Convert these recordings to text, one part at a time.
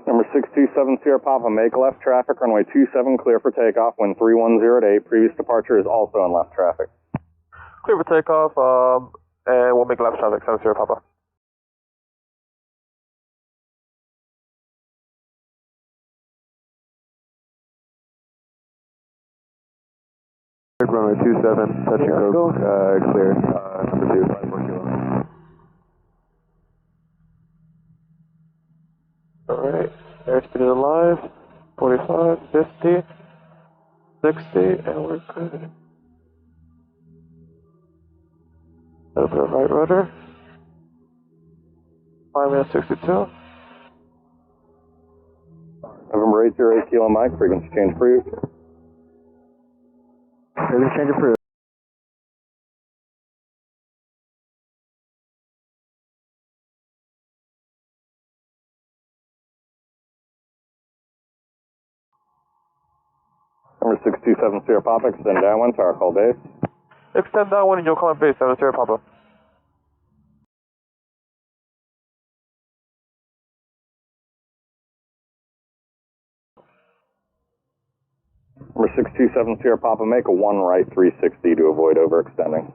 Number 627 Sierra Papa, make left traffic, runway 27, clear for takeoff, wind 310 to 8. Previous departure is also in left traffic. Clear for takeoff, and we'll make left traffic, 7 Sierra Papa. Runway 27, touch and go, clear, number 2, 54 kilo. Alright, airspeed is alive, 45, 50, 60, and we're good. Open our right rudder, 5 minutes 62. November 808 Kilo Mike, frequency change approved. Frequency change approved. Number 627 Sierra Papa, extend downwind, tower call base. Extend downwind and you'll call base, 7 Sierra Papa. Number 627 Sierra Papa, make a 1 right 360 to avoid overextending.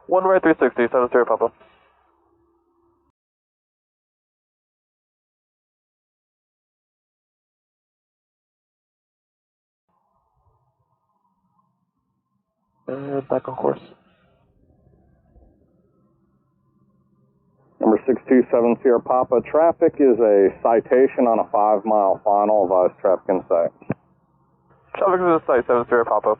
1 right 360, 7 Sierra Papa. And back on course. Number 627 Sierra Papa, traffic is a citation on a 5-mile final, advise traffic in sight. Traffic to the site, 7 Sierra Papa.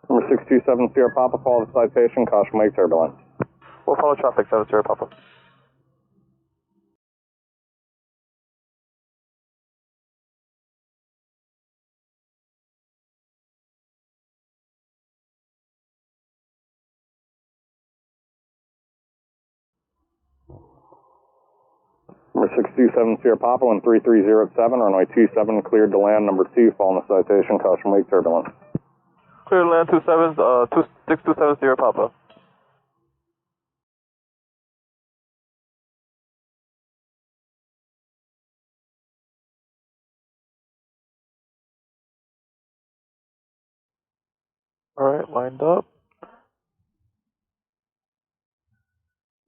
Number 627 Sierra Papa, follow the citation, caution wake turbulence. We'll follow traffic, 7 Sierra Papa. Number 627 Sierra Papa, 13307, runway 27, cleared to land, number 2, following the citation, caution wake turbulence. Clear to land 627 Sierra Papa. Alright, lined up.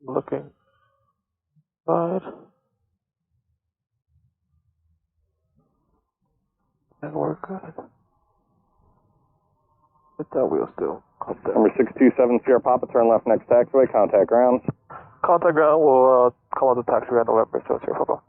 Looking side. And we're good. Hit that wheel still. Number 627 Sierra Papa, turn left next taxiway, contact ground. Contact ground, we'll call out the taxi on November, 7 Sierra Papa.